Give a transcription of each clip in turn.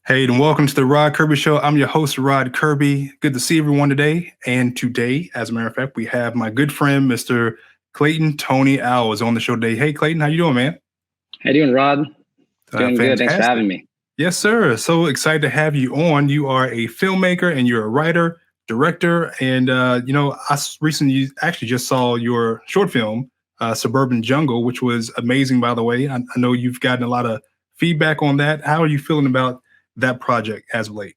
Hey, and welcome to the Rod Kirby Show. I'm your host, Rod Kirby. Good to see everyone today. And today, as a matter of fact, we have my good friend, Mr. Clayton Tony Au is on the show today. Hey, Clayton, how you doing, man? How you doing, Rod? Doing good. Thanks for Fantastic. having me. Yes, sir. So excited to have you on. You are a filmmaker and you're a writer, director. And, I recently actually just saw your short film, Suburban Jungle, which was amazing, by the way. I know you've gotten a lot of feedback on that. How are you feeling about that project as of late?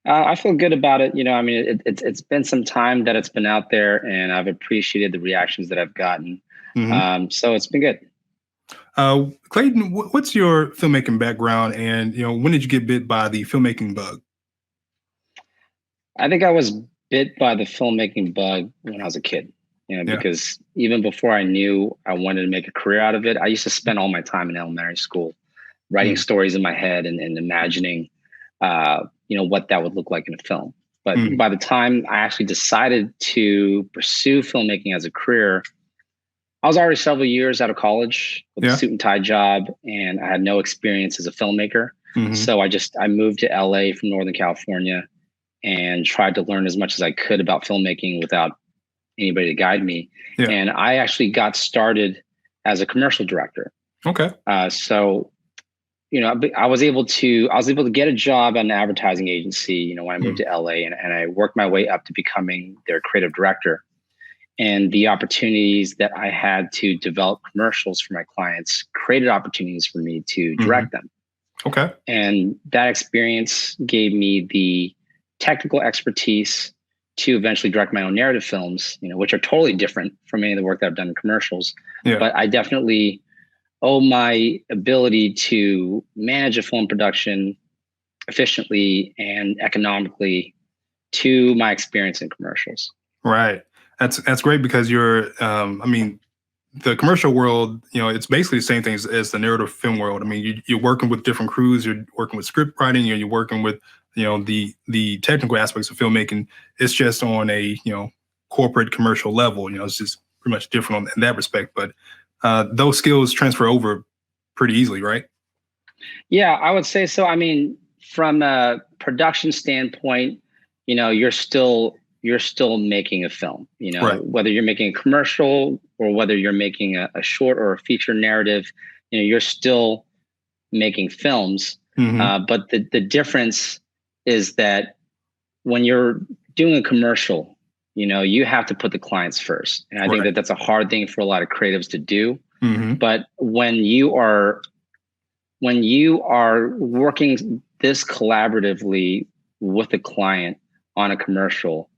I feel good about it. It's been some time that it's been out there, and I've appreciated the reactions that I've gotten. Mhm. So it's been good. Clayton, what's your filmmaking background, and when did you get bit by the filmmaking bug? I think I was bit by the filmmaking bug when I was a kid. Yeah. Because even before I knew I wanted to make a career out of it, I used to spend all my time in elementary school writing stories in my head and imagining, what that would look like in a film. But Mm. by the time I actually decided to pursue filmmaking as a career, I was already several years out of college with a Yeah. suit and tie job, and I had no experience as a filmmaker. Mhm. So I moved to LA from Northern California and tried to learn as much as I could about filmmaking without anybody to guide me. Yeah. And I actually got started as a commercial director. Okay. So I was able to get a job at an advertising agency, when I moved to LA, and I worked my way up to becoming their creative director. And the opportunities that I had to develop commercials for my clients created opportunities for me to direct them. Okay. And that experience gave me the technical expertise to eventually direct my own narrative films, which are totally different from any of the work that I've done in commercials. Yeah. But I definitely owe my ability to manage a film production efficiently and economically to my experience in commercials. Right. That's great because the commercial world, it's basically the same thing as the narrative film world. I mean, you're working with different crews, you're working with script writing, you're working with, the technical aspects of filmmaking. It's just on a, corporate commercial level, it's just pretty much different in that respect. But those skills transfer over pretty easily, right? Yeah, I would say so. I mean, from a production standpoint, you're still making a film, Right. whether you're making a commercial or whether you're making a short or a feature narrative, you're still making films. Mhm. But the difference is that when you're doing a commercial, you have to put the clients first. And I think Right. that that's a hard thing for a lot of creatives to do. Mhm. But when you are working this collaboratively with the client on a commercial,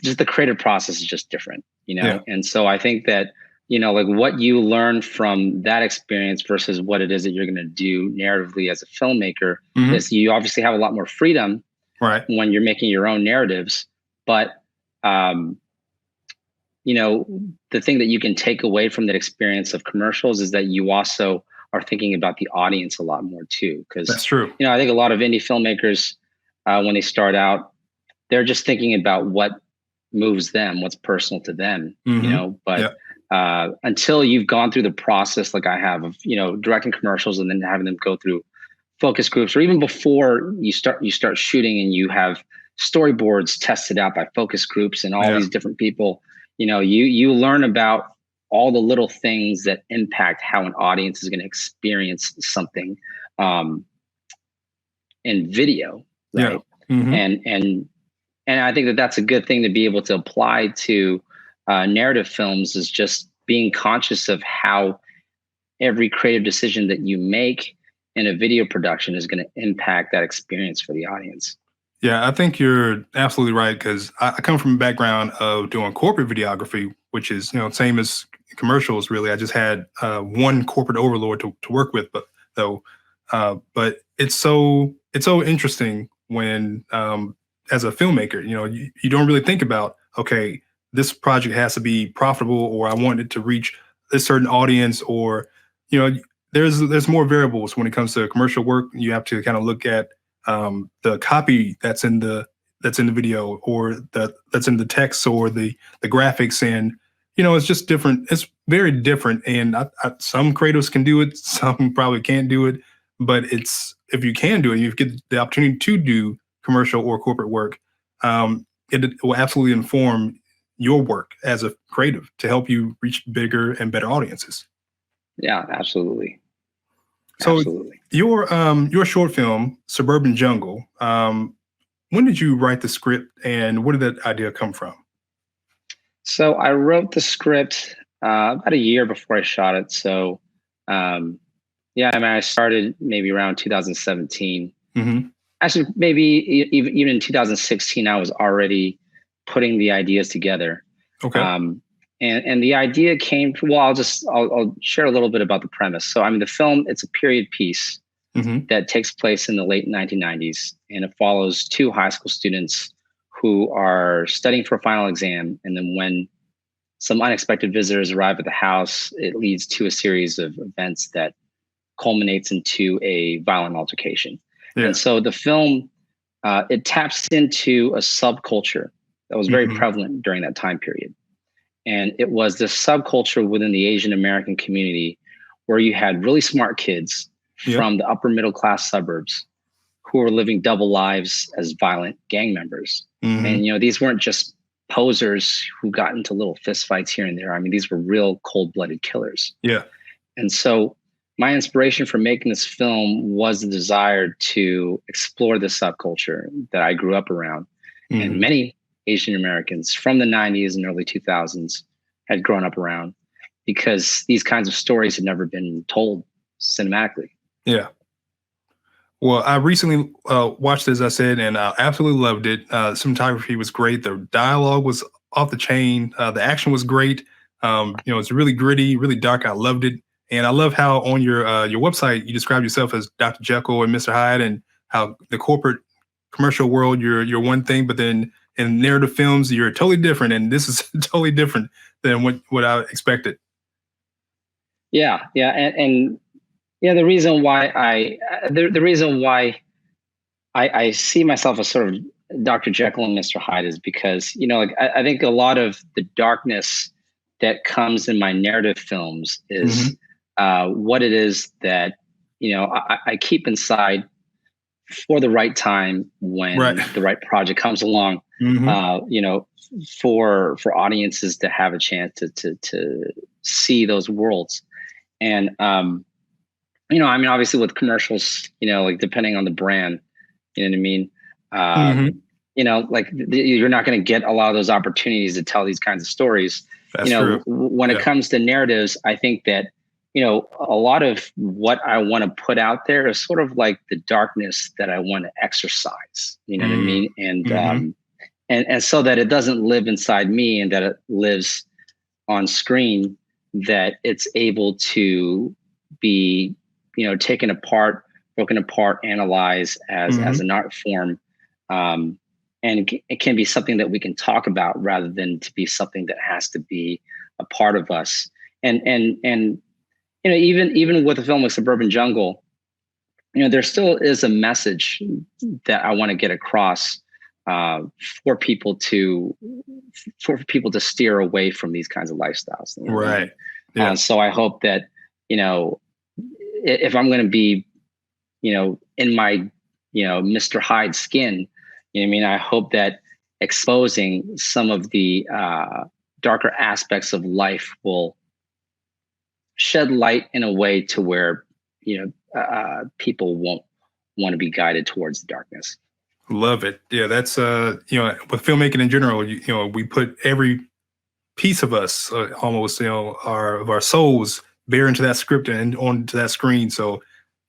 just the creative process is just different. Yeah. And so I think that like what you learn from that experience versus what it is that you're going to do narratively as a filmmaker Mhm. is you obviously have a lot more freedom Right. when you're making your own narratives, but um the thing that you can take away from that experience of commercials is that you also are thinking about the audience a lot more too. Because, That's true. I think a lot of indie filmmakers, when they start out, they're just thinking about what moves them, what's personal to them, Mhm. but Yeah. until you've gone through the process like I have of, directing commercials and then having them go through focus groups, or even before you start shooting and you have storyboards tested out by focus groups and all Yeah. these different people, you learn about all the little things that impact how an audience is going to experience something in video, Yeah. right? Mhm. And I think that that's a good thing to be able to apply to narrative films, is just being conscious of how every creative decision that you make in a video production is going to impact that experience for the audience. Yeah, I think you're absolutely right because I come from a background of doing corporate videography, which is same as commercials. Really, I just had one corporate overlord to work with, but it's so interesting when as a filmmaker, you don't really think about, okay, this project has to be profitable, or I want it to reach a certain audience, or you know there's more variables when it comes to commercial work. You have to kind of look at the copy that's in the video, or that's in the text, or the graphics, and it's just different. It's very different, and some creatives can do it, some probably can't do it. but if you can do it, you get the opportunity to do commercial or corporate work, it will absolutely inform your work as a creative to help you reach bigger and better audiences. Yeah, absolutely. So Absolutely. your short film, Suburban Jungle, when did you write the script and where did that idea come from? So I wrote the script about a year before I shot it. So um, yeah, I mean, I started maybe around 2017. Hmm. Actually, maybe even in 2016, I was already putting the ideas together. Okay. Um, and the idea came. Well, I'll share a little bit about the premise. So I mean, the film, it's a period piece Hmm. that takes place in the late 1990s, and it follows two high school students who are studying for a final exam. And then when some unexpected visitors arrive at the house, it leads to a series of events that culminates into a violent altercation. Yeah. And so the film, it taps into a subculture that was very Hmm. prevalent during that time period. And it was this subculture within the Asian American community where you had really smart kids Yep. from the upper middle class suburbs who were living double lives as violent gang members. Hmm. And, these weren't just posers who got into little fistfights here and there. I mean, these were real cold blooded killers. Yeah. And so my inspiration for making this film was the desire to explore the subculture that I grew up around. And Hmm. many Asian Americans from the 90s and early 2000s had grown up around, because these kinds of stories had never been told cinematically. Yeah. Well, I recently watched, as I said, and I absolutely loved it. Cinematography was great. The dialogue was off the chain. The action was great. It's really gritty, really dark. I loved it, and I love how on your website you describe yourself as Dr. Jekyll and Mr. Hyde, and how the corporate commercial world you're one thing, but then in narrative films you're totally different, and this is totally different than what I expected. Yeah, yeah, and yeah, the reason why the reason why I see myself as sort of Dr. Jekyll and Mr. Hyde is because, like I think a lot of the darkness that comes in my narrative films is Hmm. what it is that I keep inside for the right time Right. when the right project comes along. Hmm. Uh, you know, for audiences to have a chance to see those worlds. And I mean, obviously with commercials, like depending on the brand, you know what I mean? Hmm. Like you're not going to get a lot of those opportunities to tell these kinds of stories. That's true. When it Yeah. comes to narratives, I think that, a lot of what I want to put out there is sort of like the darkness that I want to exercise, you know what I Mm. mean? And, Hmm. and so that it doesn't live inside me and that it lives on screen, that it's able to be, taken apart, broken apart, analyzed as Hmm. an art form. And it can be something that we can talk about rather than to be something that has to be a part of us. And even with a film like Suburban Jungle, there still is a message that I want to get across, uh, for people to steer away from these kinds of lifestyles. You know what I mean? Right. Yeah. So I hope that, you know if I'm going to be, in my, Mr. Hyde skin, you know what I mean? I hope that exposing some of the darker aspects of life will shed light in a way to where, people won't want to be guided towards the darkness. Love it. Yeah, that's with filmmaking in general, we put every piece of us, almost, our souls bear into that script and onto that screen. So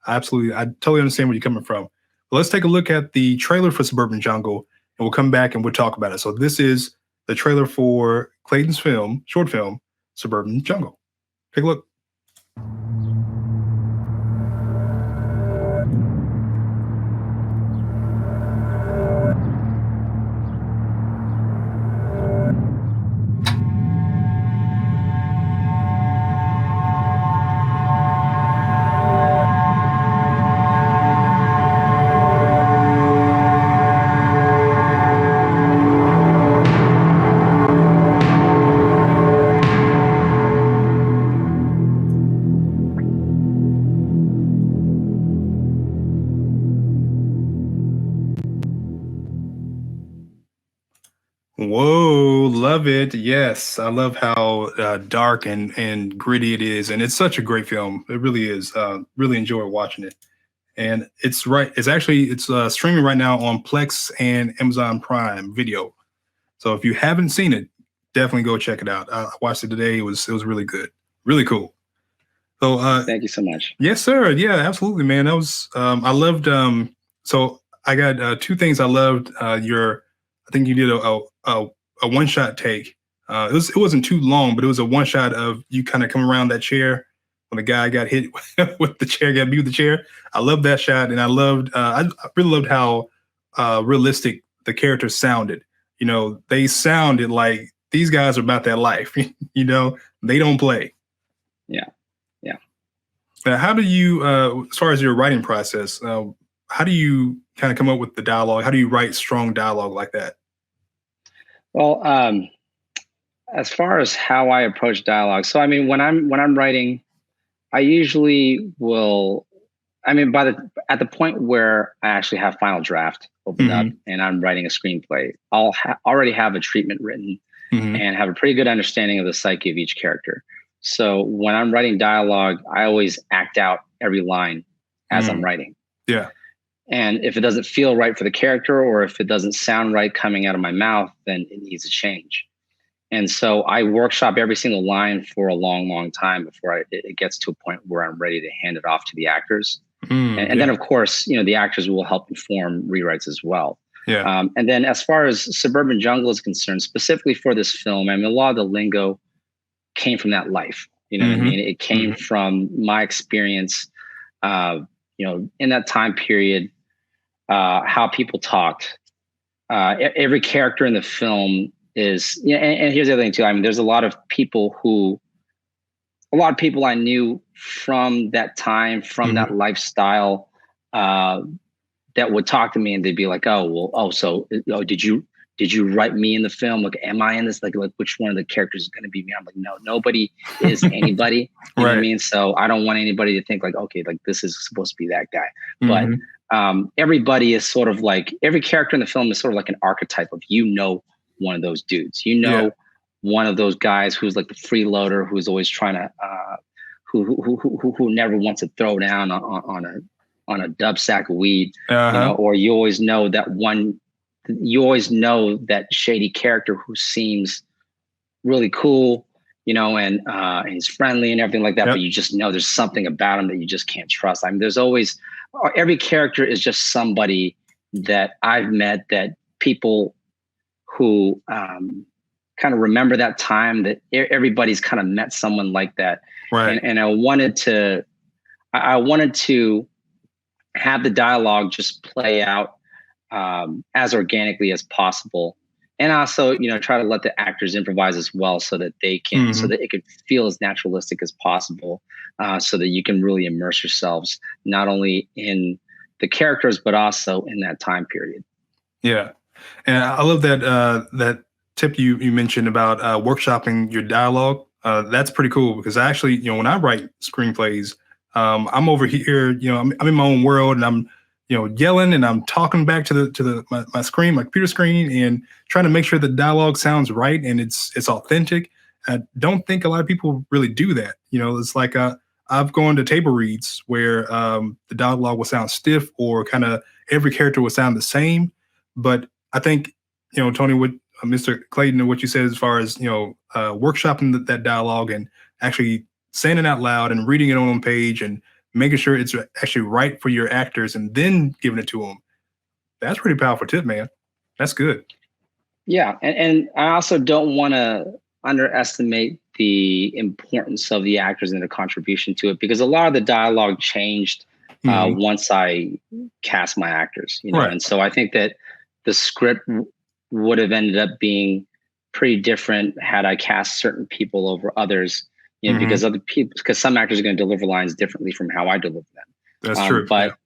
absolutely, I totally understand where you're coming from. But let's take a look at the trailer for Suburban Jungle, and we'll come back and we'll talk about it. So this is the trailer for Clayton's short film, Suburban Jungle. Take a look. Whoa, love it. Yes, I love how dark and gritty it is, and it's such a great film. It really is. Really enjoy watching it, and it's right. It's streaming right now on Plex and Amazon Prime Video. So if you haven't seen it, definitely go check it out. I watched it today. It was really good, really cool. So Thank you so much. yes, sir. Yeah, absolutely, man. That was I loved. So I got two things I loved. I think you did a one shot take. It wasn't too long, but it was a one shot of you kind of come around that chair when the guy got hit with the chair, got beat with the chair. I loved that shot, and I loved. I really loved how realistic the characters sounded. You know, they sounded like these guys are about that life. You know, they don't play. Yeah. Yeah. How do you, as far as your writing process, how do you kind of come up with the dialogue? How do you write strong dialogue like that? Well, as far as how I approach dialogue, so I mean, when I'm writing, I usually will. I mean, at the point where I actually have final draft opened up Hmm. and I'm writing a screenplay, I'll already have a treatment written Hmm. and have a pretty good understanding of the psyche of each character. So when I'm writing dialogue, I always act out every line as I'm Mm. writing. Yeah. And if it doesn't feel right for the character or if it doesn't sound right coming out of my mouth, then it needs to change. And so I workshop every single line for a long, long time before it gets to a point where I'm ready to hand it off to the actors. And then, Yeah. of course, the actors will help inform rewrites as well. Yeah. And then as far as Suburban Jungle is concerned, specifically for this film, I mean, a lot of the lingo came from that life. You know what I Hmm. mean? It came Hmm. from my experience, in that time period, how people talked. Every character in the film is, and here's the other thing too. I mean, there's a lot of people I knew from that time, from Hmm. that lifestyle, uh, that would talk to me and they'd be like, "Oh, well, so, did you write me in the film? Like, am I in this? Like which one of the characters is going to be me?" I'm like, "No, nobody is anybody." You know what I Right. mean? So I don't want anybody to think like, okay, like this is supposed to be that guy. But Hmm. everybody is sort of like every character in the film is sort of like an archetype of one of those dudes. Yeah. One of those guys who's like the freeloader who's always trying to who never wants to throw down on a dub sack of weed, Uh-huh. or you always know that shady character who seems really cool, and he's friendly and everything like that, but Yep. you just know there's something about him that you just can't trust. I mean, there's always every character is just somebody that I've met that people who kind of remember that time that everybody's kind of met someone like that. Right. And I wanted to have the dialogue just play out as organically as possible, and also try to let the actors improvise as well, so that Hmm. it could feel as naturalistic as possible, so that you can really immerse yourselves not only in the characters but also in that time period. Yeah. And I love that tip you mentioned about workshopping your dialogue. That's pretty cool because I actually, when I write screenplays, I'm over here, I'm in my own world and I'm, yelling and I'm talking back to my screen, my computer screen, and trying to make sure the dialogue sounds right and it's authentic. I don't think a lot of people really do that. It's like I've gone to table reads where the dialogue will sound stiff or kind of every character will sound the same, but I think, Tony, what Mr. Clayton, what you said as far as, workshopping that dialogue and actually saying it out loud and reading it on a page and making sure it's actually right for your actors and then giving it to them. That's pretty powerful tip, man. That's good. Yeah, and I also don't want to underestimate the importance of the actors and their contribution to it, because a lot of the dialogue changed Hmm. once I cast my actors, Right. and so I think that the script would have ended up being pretty different had I cast certain people over others, Hmm. because some actors are going to deliver lines differently from how I deliver them. That's true. Yeah. But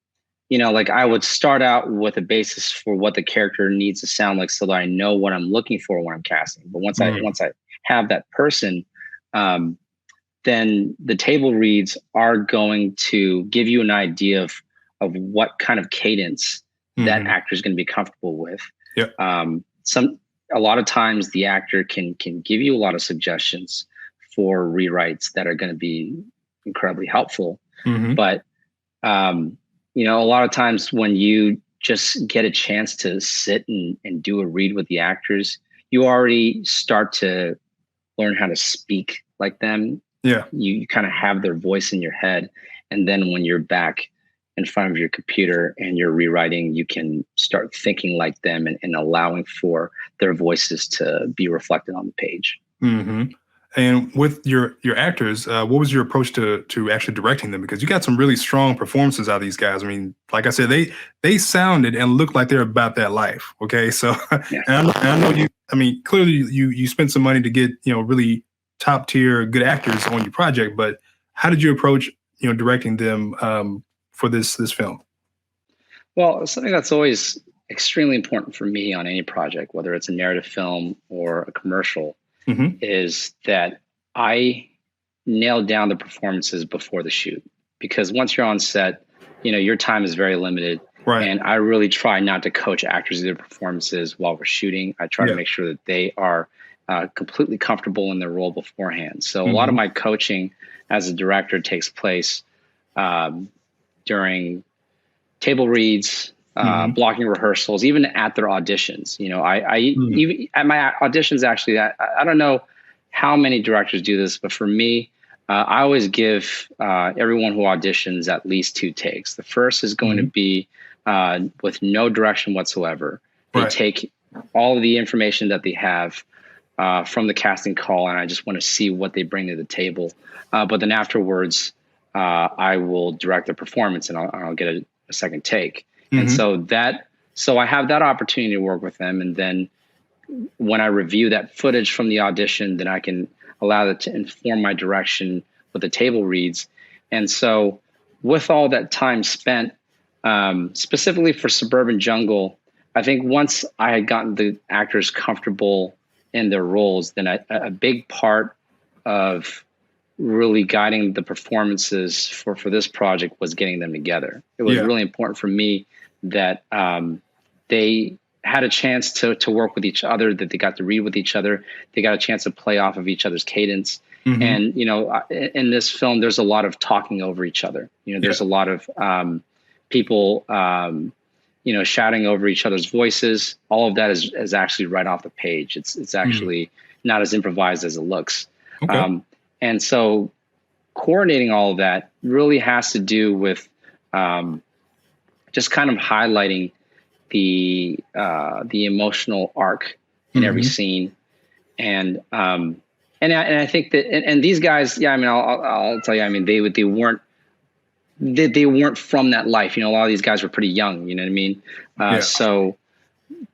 like I would start out with a basis for what the character needs to sound like, so that I know what I'm looking for when I'm casting. But once I Mm. once I have that person, um, then the table reads are going to give you an idea of what kind of cadence that Hmm. actor is going to be comfortable with. Yep. Some a lot of times the actor can give you a lot of suggestions for rewrites that are going to be incredibly helpful. Mm-hmm. But you know, a lot of times when you just get a chance to sit and do a read with the actors, you already start to learn how to speak like them. Yeah. You kind of have their voice in your head. And then when you're back in front of your computer and you're rewriting, you can start thinking like them and allowing for their voices to be reflected on the page. Mm-hmm. And with your actors, what was your approach to actually directing them? Because you got some really strong performances out of these guys. I mean, like I said, they sounded and looked like they're about that life. Okay, so Yeah. and I know you. I mean, clearly you spent some money to get really top tier good actors on your project. But how did you approach directing them for this film? Well, something that's always extremely important for me on any project, whether it's a narrative film or a commercial, Mm-hmm. is that I nailed down the performances before the shoot. Because once you're on set, your time is very limited. Right. And I really try not to coach actors in their performances while we're shooting. I try to make sure that they are completely comfortable in their role beforehand. So a lot of my coaching as a director takes place during table reads, blocking rehearsals, even at their auditions. Even at my auditions, actually, I don't know how many directors do this, but for me, I always give everyone who auditions at least 2 takes. The first is going to be with no direction whatsoever. They take all of the information that they have from the casting call, and I just want to see what they bring to the table. But then afterwards, I will direct the performance, and I'll get a second take. And so I have that opportunity to work with them. And then when I review that footage from the audition, then I can allow that to inform my direction with the table reads. And so with all that time spent, specifically for Suburban Jungle, I think once I had gotten the actors comfortable in their roles, then a big part of really guiding the performances for this project was getting them together. It was really important for me that they had a chance to work with each other, that they got to read with each other. They got a chance to play off of each other's cadence. And, in this film, there's a lot of talking over each other. There's a lot of people, shouting over each other's voices. All of that is actually right off the page. It's actually not as improvised as it looks. Okay. And so coordinating all of that really has to do with just kind of highlighting the emotional arc in every scene. And I think that, and these guys, I'll tell you, they weren't from that life. A lot of these guys were pretty young, you know what I mean? So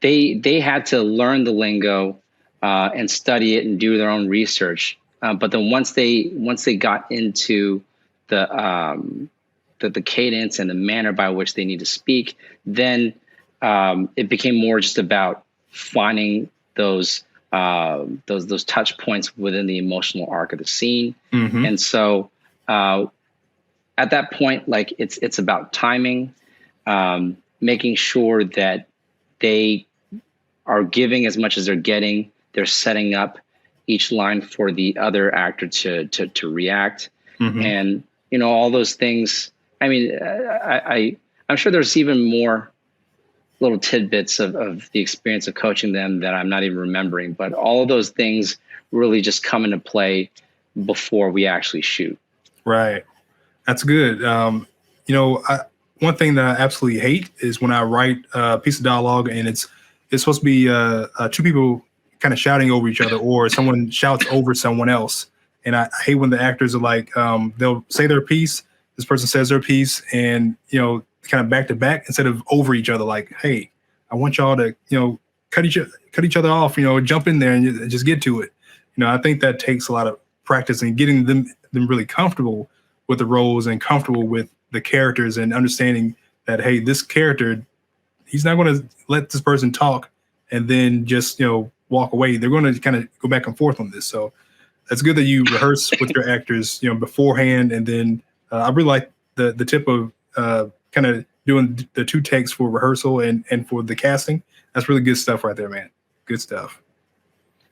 they had to learn the lingo and study it and do their own research. But then once they got into the cadence and the manner by which they need to speak, then it became more just about finding those touch points within the emotional arc of the scene. And so at that point, like it's about timing, making sure that they are giving as much as they're getting. They're setting up each line for the other actor to react, and all those things. I mean, I'm sure there's even more little tidbits of the experience of coaching them that I'm not even remembering, but all of those things really just come into play before we actually shoot. Right. That's good. One thing that I absolutely hate is when I write a piece of dialogue and it's supposed to be 2 people kind of shouting over each other, or someone shouts over someone else. And I hate when the actors are like, they'll say their piece, this person says their piece, and kind of back to back instead of over each other. Like, hey, I want y'all to cut each other off, jump in there and just get to it. I think that takes a lot of practice and getting them really comfortable with the roles and comfortable with the characters and understanding that, hey, this character, he's not going to let this person talk and then just walk away. They're going to kind of go back and forth on this. So it's good that you rehearse with your actors, beforehand. And then I really like the tip of kind of doing the 2 takes for rehearsal and for the casting. That's really good stuff right there, man. Good stuff.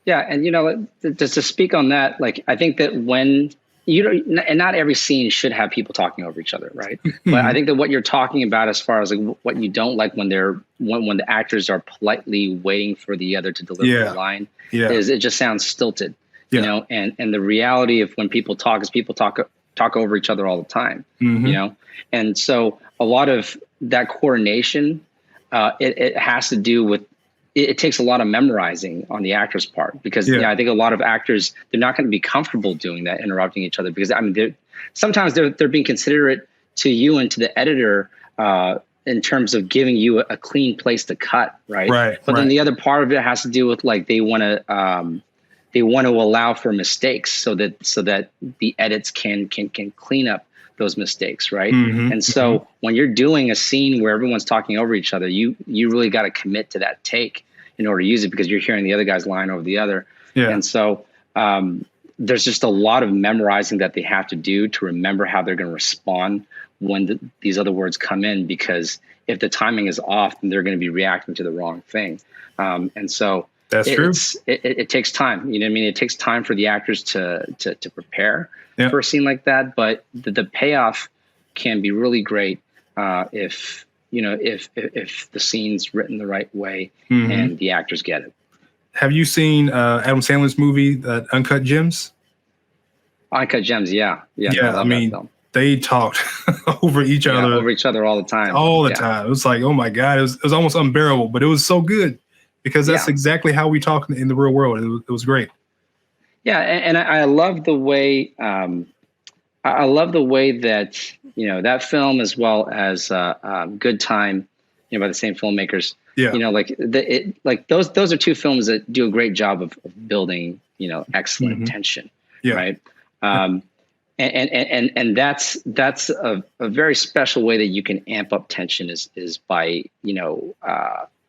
Yeah, and just to speak on that, like I think that when you don't, and not every scene should have people talking over each other, right? But I think that what you're talking about, as far as like what you don't like when when the actors are politely waiting for the other to deliver the line, is it just sounds stilted, And the reality of when people talk is people talk over each other all the time, and so a lot of that coordination, it has to do with. It takes a lot of memorizing on the actor's part, because I think a lot of actors, they're not going to be comfortable doing that, interrupting each other, because I mean, sometimes they're being considerate to you and to the editor in terms of giving you a clean place to cut, right? But then the other part of it has to do with like they want to allow for mistakes so that the edits can clean up those mistakes, right? And so when you're doing a scene where everyone's talking over each other, you really got to commit to that take in order to use it, because you're hearing the other guy's line over the other. And so there's just a lot of memorizing that they have to do to remember how they're going to respond when these other words come in, because if the timing is off, then they're going to be reacting to the wrong thing. And so that's true. It takes time. You know what I mean? It takes time for the actors to prepare for a scene like that. But the payoff can be really great if the scene's written the right way and the actors get it. Have you seen Adam Sandler's movie, Uncut Gems? Uncut Gems, yeah. I mean, they talked over each other all the time. Time. It was like, oh my God, it was almost unbearable, but it was so good, because that's exactly how we talk in the real world. It was great. Yeah, and I love the way that that film, as well as Good Time, by the same filmmakers. Those are two films that do a great job of building excellent tension, right? And that's a very special way that you can amp up tension is by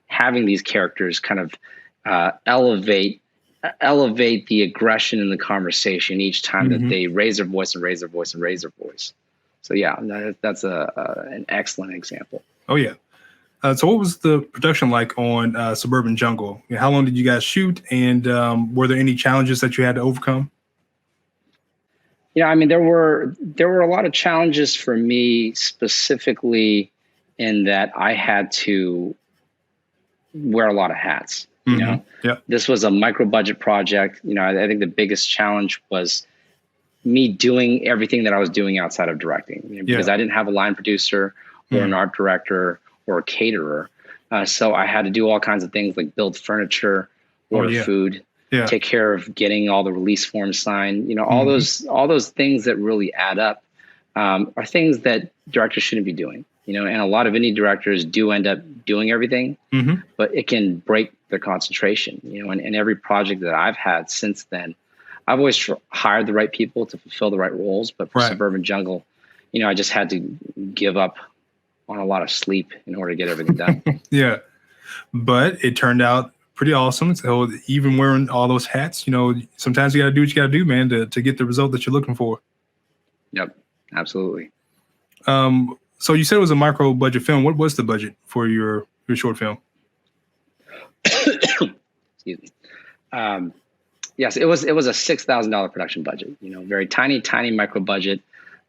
having these characters kind of elevate the aggression in the conversation each time that they raise their voice and raise their voice and raise their voice. So that's an excellent example. Oh yeah. So what was the production like on Suburban Jungle? How long did you guys shoot, and were there any challenges that you had to overcome? Yeah, I mean, there were a lot of challenges for me, specifically in that I had to wear a lot of hats. This was a micro budget project. I think the biggest challenge was me doing everything that I was doing outside of directing, because I didn't have a line producer or an art director or a caterer. So I had to do all kinds of things like build furniture, order food, take care of getting all the release forms signed. All those things that really add up are things that directors shouldn't be doing. And a lot of indie directors do end up doing everything, but it can break their concentration. And every project that I've had since then, I've always hired the right people to fulfill the right roles. But for Suburban Jungle, I just had to give up on a lot of sleep in order to get everything done. But it turned out pretty awesome. So even wearing all those hats, sometimes you got to do what you got to do, man, to get the result that you're looking for. Yep, absolutely. So you said it was a micro budget film. What was the budget for your short film? Excuse me. Yes, it was a $6,000 production budget. Very tiny micro budget,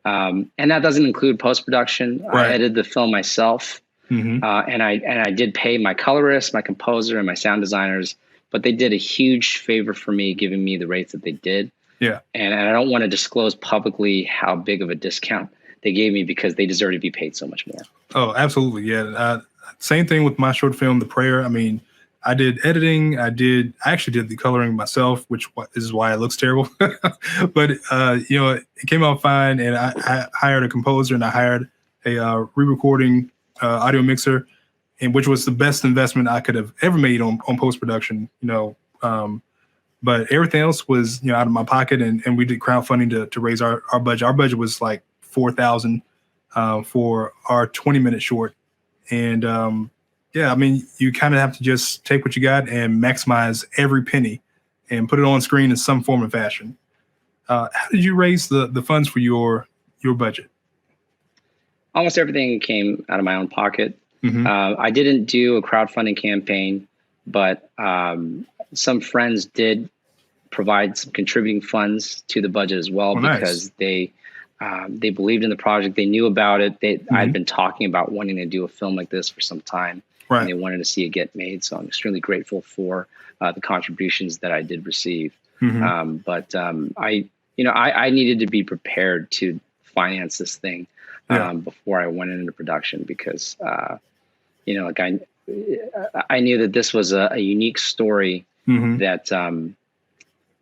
and that doesn't include post production. I edited the film myself, and I did pay my colorist, my composer, and my sound designers. But they did a huge favor for me, giving me the rates that they did. And I don't want to disclose publicly how big of a discount they gave me, because they deserve to be paid so much more. Oh, absolutely. Yeah. Same thing with my short film, The Prayer. I mean, I did editing. I actually did the coloring myself, which is why it looks terrible. But, it came out fine. And I hired a composer, and I hired a re-recording audio mixer, and which was the best investment I could have ever made on post-production, but everything else was, out of my pocket, and we did crowdfunding to raise our budget. Our budget was like $4,000 for our 20-minute short. And I mean, you kind of have to just take what you got and maximize every penny and put it on screen in some form of fashion. How did you raise the funds for your budget? Almost everything came out of my own pocket. I didn't do a crowdfunding campaign, but some friends did provide some contributing funds to the budget as well, because they believed in the project. They knew about it. I'd been talking about wanting to do a film like this for some time, and they wanted to see it get made. So I'm extremely grateful for the contributions that I did receive. But I needed to be prepared to finance this thing before I went into production, because like I knew that this was a unique story that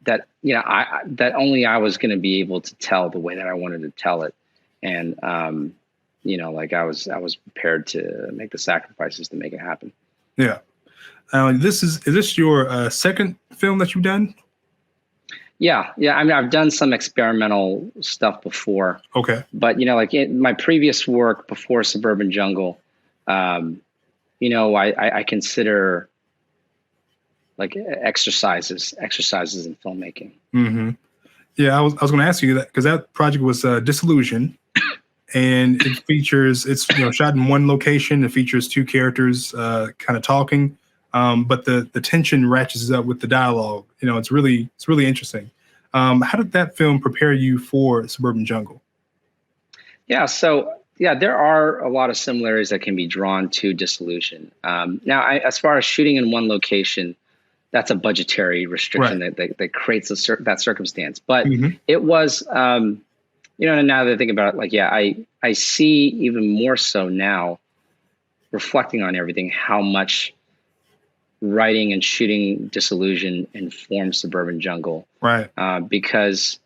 that only I was going to be able to tell the way that I wanted to tell it. And like I was prepared to make the sacrifices to make it happen. Yeah. Is this your second film that you've done? Yeah. I mean, I've done some experimental stuff before. Okay. But like in my previous work before Suburban Jungle, I consider like exercises in filmmaking. Yeah, I was going to ask you that, because that project was Disillusion, and it features, it's shot in one location. It features two characters kind of talking, but the tension ratchets up with the dialogue. It's really interesting. How did that film prepare you for Suburban Jungle? Yeah, so there are a lot of similarities that can be drawn to Disillusion. Now, as far as shooting in one location, that's a budgetary restriction that creates that circumstance. But it was, now that I think about it, like, I see even more so now, reflecting on everything, how much writing and shooting Disillusion informed Suburban Jungle. Right. Because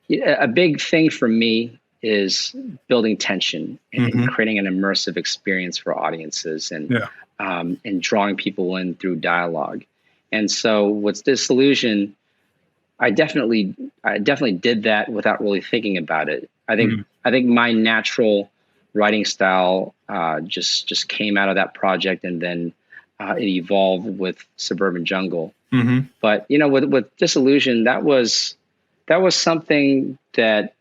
a big thing for me is building tension and creating an immersive experience for audiences, and drawing people in through dialogue. And so with Disillusion, I definitely did that without really thinking about it. I think my natural writing style just came out of that project, and then it evolved with Suburban Jungle. But with Disillusion, that was something that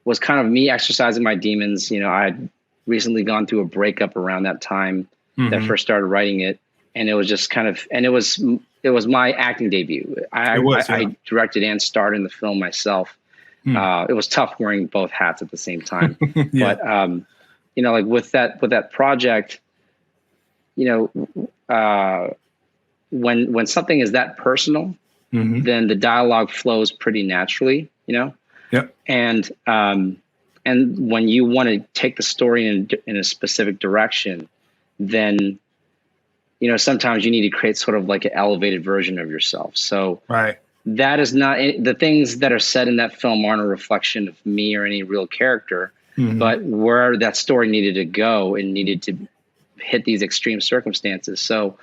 was kind of me exercising my demons. I had recently gone through a breakup around that time that I first started writing it, and it was just kind of, and it was my acting debut. I directed and starred in the film myself. It was tough wearing both hats at the same time. But like with that project, when something is that personal, then the dialogue flows pretty naturally. Yep. And when you want to take the story in a specific direction, then sometimes you need to create sort of like an elevated version of yourself. So that is not, the things that are said in that film aren't a reflection of me or any real character, but where that story needed to go and needed to hit these extreme circumstances. So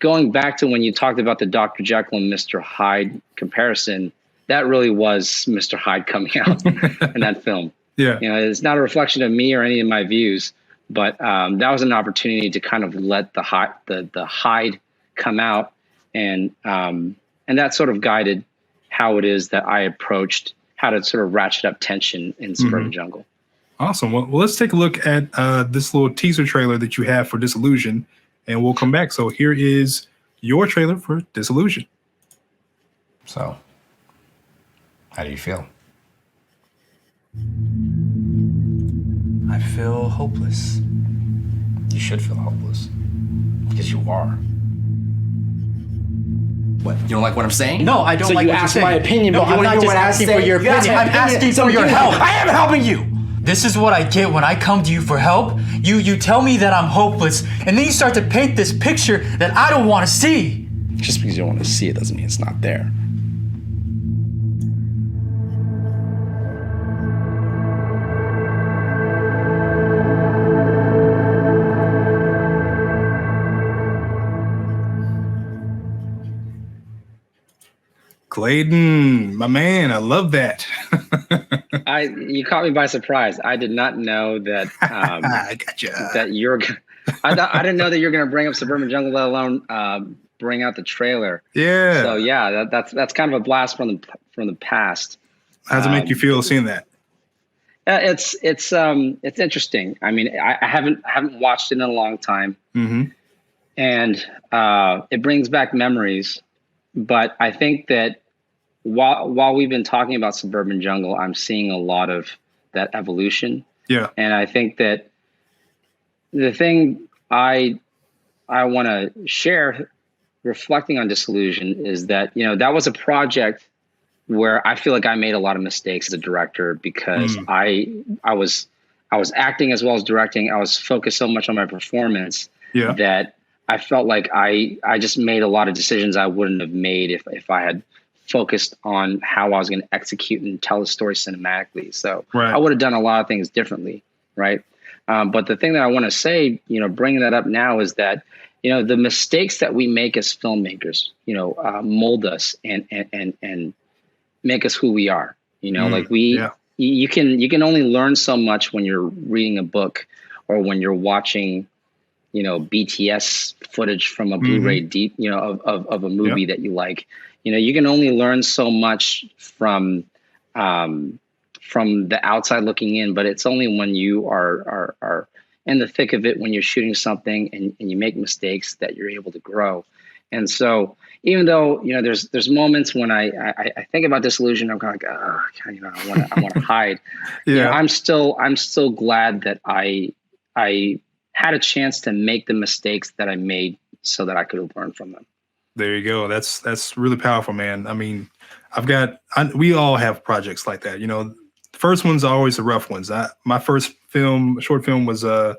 going back to when you talked about the Dr. Jekyll and Mr. Hyde comparison, that really was Mr. Hyde coming out in that film. Yeah. It's not a reflection of me or any of my views, but that was an opportunity to kind of let the Hyde come out, and that sort of guided how it is that I approached how to sort of ratchet up tension in Suburban Jungle. Awesome. Well, let's take a look at this little teaser trailer that you have for Disillusion, and we'll come back. So here is your trailer for Disillusion. So, how do you feel? I feel hopeless. You should feel hopeless. Because you are. What? You don't like what I'm saying? No, I don't like what you're saying. So you asked my opinion, no, but I'm not just asking for your opinion. I'm asking for your help. I am helping you! This is what I get when I come to you for help. You tell me that I'm hopeless, and then you start to paint this picture that I don't want to see. Just because you don't want to see it doesn't mean it's not there. Clayton, my man, I love that. You caught me by surprise. I did not know that. I gotcha. That you're. I didn't know that you're going to bring up Suburban Jungle, let alone bring out the trailer. Yeah. So yeah, that's kind of a blast from the past. How does it make you feel seeing that? It's interesting. I mean, I haven't watched it in a long time, and it brings back memories. But I think that while we've been talking about Suburban Jungle, I'm seeing a lot of that evolution. Yeah. And I think that the thing I want to share, reflecting on Disillusion, is that, you know, that was a project where I feel like I made a lot of mistakes as a director because I was acting as well as directing. I was focused so much on my performance that I felt like I just made a lot of decisions I wouldn't have made if I had focused on how I was going to execute and tell the story cinematically. So I would have done a lot of things differently, right? But the thing that I want to say, you know, bringing that up now, is that, you know, the mistakes that we make as filmmakers, you know, mold us and make us who we are. You know, like you can only learn so much when you're reading a book or when you're watching, you know, BTS footage from a Blu-ray deep, you know, of a movie that you like. You know, you can only learn so much from the outside looking in, but it's only when you are in the thick of it, when you're shooting something and you make mistakes, that you're able to grow. And so, even though, you know, there's moments when I think about Disillusion, I'm kind of like, oh, you know, I want to hide. You know, I'm still glad that I had a chance to make the mistakes that I made so that I could have learned from them. There you go. That's really powerful, man. I mean, we all have projects like that. You know, the first ones are always the rough ones. My first short film was it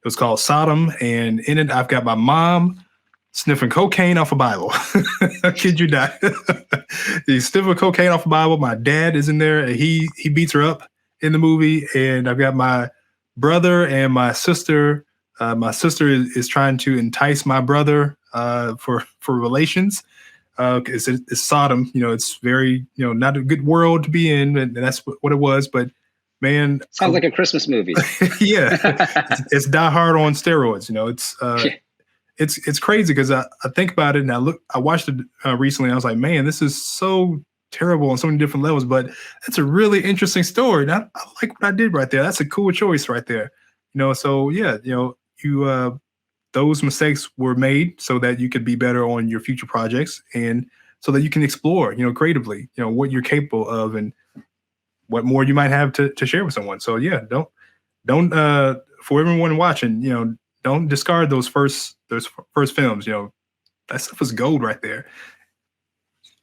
was called Sodom, and in it I've got my mom sniffing cocaine off a Bible. I kid you not. He's sniffing cocaine off a Bible. My dad is in there. And he beats her up in the movie, and I've got my brother and my sister. My sister is trying to entice my brother for relations. It's Sodom. You know, it's very, you know, not a good world to be in, and that's what it was. But man, sounds like a Christmas movie. Yeah, it's Die Hard on steroids. You know, it's crazy because I think about it and I watched it recently. And I was like, man, this is so terrible on so many different levels, but it's a really interesting story. And I like what I did right there. That's a cool choice right there. You know, so yeah, you know, those mistakes were made so that you could be better on your future projects, and so that you can explore, you know, creatively, you know, what you're capable of and what more you might have to share with someone. So yeah, don't for everyone watching, you know, don't discard those first films. You know, that stuff is gold right there.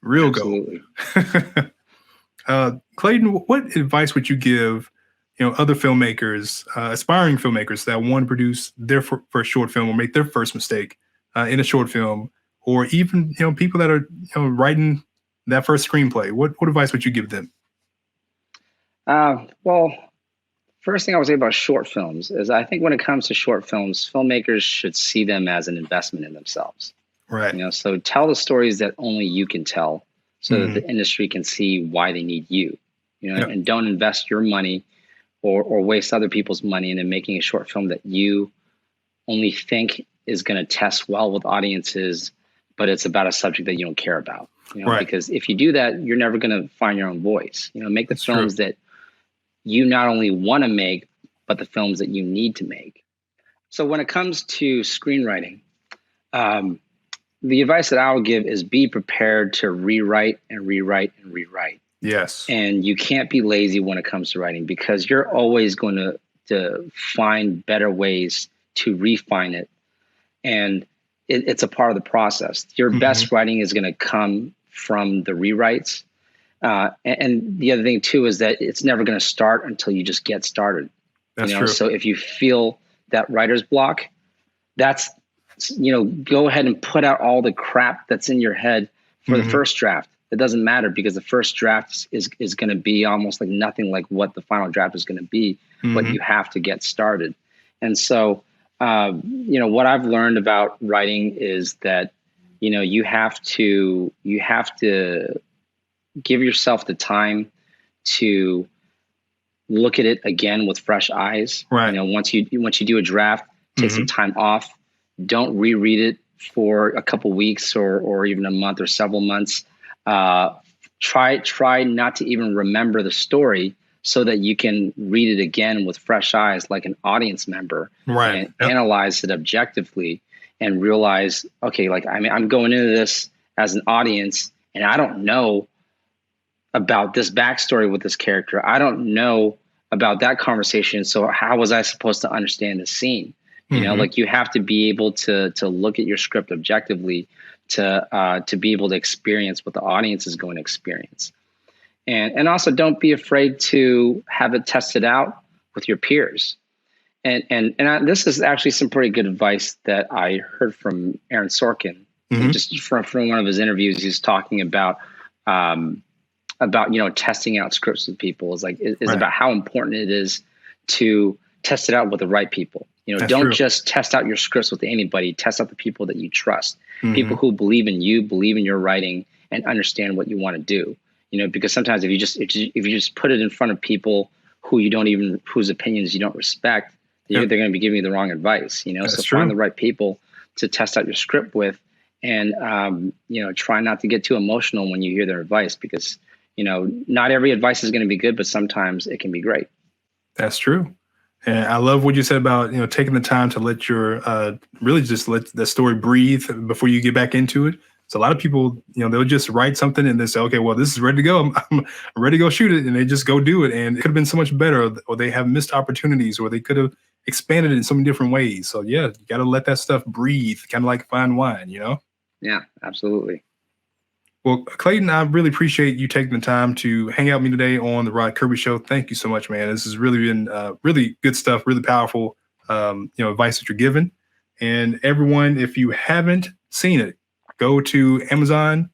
Real Absolutely. Gold. Clayton, what advice would you give, you know, other filmmakers, aspiring filmmakers that want to produce their first short film or make their first mistake in a short film, or even, you know, people that are, you know, writing that first screenplay? What advice would you give them? Well, first thing I would say about short films is I think when it comes to short films, filmmakers should see them as an investment in themselves. Right. You know, so tell the stories that only you can tell, so that the industry can see why they need you. You know, and don't invest your money or waste other people's money into making a short film that you only think is going to test well with audiences, but it's about a subject that you don't care about. You know, because if you do that, you're never going to find your own voice. You know, make the films that you not only want to make, but the films that you need to make. So when it comes to screenwriting, the advice that I would give is be prepared to rewrite and rewrite and rewrite. Yes. And you can't be lazy when it comes to writing, because you're always going to find better ways to refine it. And it's a part of the process. Your best writing is going to come from the rewrites. And the other thing too is that it's never going to start until you just get started. That's true. true. So if you feel that writer's block, that's, you know, go ahead and put out all the crap that's in your head for the first draft. It doesn't matter, because the first draft is going to be almost like nothing like what the final draft is going to be, but you have to get started. And so, you know, what I've learned about writing is that, you know, you have to give yourself the time to look at it again with fresh eyes. Right. You know, once you do a draft, take some time off. Don't reread it for a couple weeks or even a month or several months. Try not to even remember the story, so that you can read it again with fresh eyes, like an audience member, and analyze it objectively. and realize, okay, like, I mean, I'm going into this as an audience and I don't know about this backstory with this character. I don't know about that conversation. So how was I supposed to understand the scene? You know, like, you have to be able to look at your script objectively to be able to experience what the audience is going to experience. And also, don't be afraid to have it tested out with your peers. This is actually some pretty good advice that I heard from Aaron Sorkin. Just from one of his interviews. He's talking about testing out scripts with people. Is about how important it is to test it out with the right people. You know, don't just test out your scripts with anybody. Test out the people that you trust, people who believe in you, believe in your writing, and understand what you want to do. You know, because sometimes if you just put it in front of people whose opinions you don't respect, they're going to be giving you the wrong advice. You know, so find the right people to test out your script with, and try not to get too emotional when you hear their advice, because not every advice is going to be good, but sometimes it can be great. That's true. And I love what you said about, taking the time to let your, really just let the story breathe before you get back into it. So a lot of people, they'll just write something and they say, okay, well, this is ready to go. I'm ready to go shoot it. And they just go do it. And it could have been so much better, or they have missed opportunities, or they could have expanded it in so many different ways. So yeah, you got to let that stuff breathe, kind of like fine wine, Yeah, absolutely. Well, Clayton, I really appreciate you taking the time to hang out with me today on the Rod Kirby Show. Thank you so much, man. This has really been really good stuff, really powerful, advice that you're giving. And everyone, if you haven't seen it, go to Amazon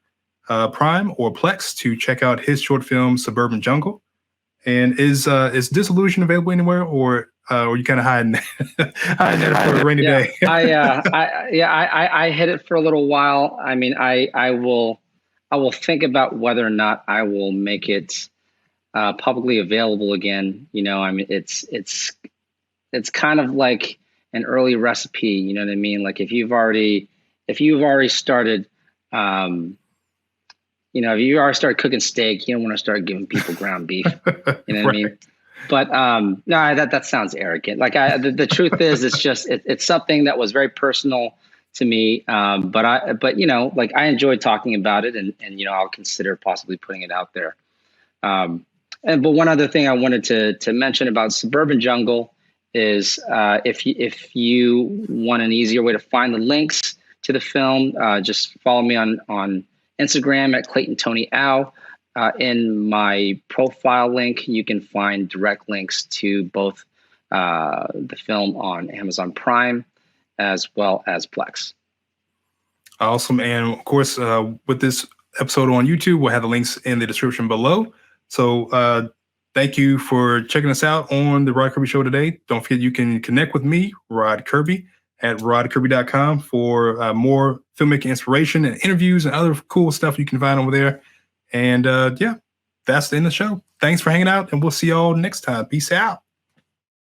Prime or Plex to check out his short film, Suburban Jungle. And is Disillusion available anywhere, or you kind of hiding it for a rainy day? I hid it for a little while. I mean, I will think about whether or not I will make it publicly available again. I mean, it's kind of like an early recipe. You know what I mean? Like, if you've already started, if you already started cooking steak, you don't want to start giving people ground beef. You know what I mean? But no, that sounds arrogant. Like, the truth is, it's something that was very personal to me. But I enjoyed talking about it, and I'll consider possibly putting it out there. But one other thing I wanted to mention about Suburban Jungle is if you want an easier way to find the links to the film, just follow me on Instagram at Clayton Tony Au. In my profile link, you can find direct links to both the film on Amazon Prime as well as Plex. Awesome. And of course, with this episode on YouTube, we'll have the links in the description below. So thank you for checking us out on the Rod Kirby Show today. Don't forget, you can connect with me, Rod Kirby, at rodkirby.com for more filmmaking inspiration and interviews and other cool stuff you can find over there. And that's the end of the show. Thanks for hanging out, and we'll see y'all next time. Peace out.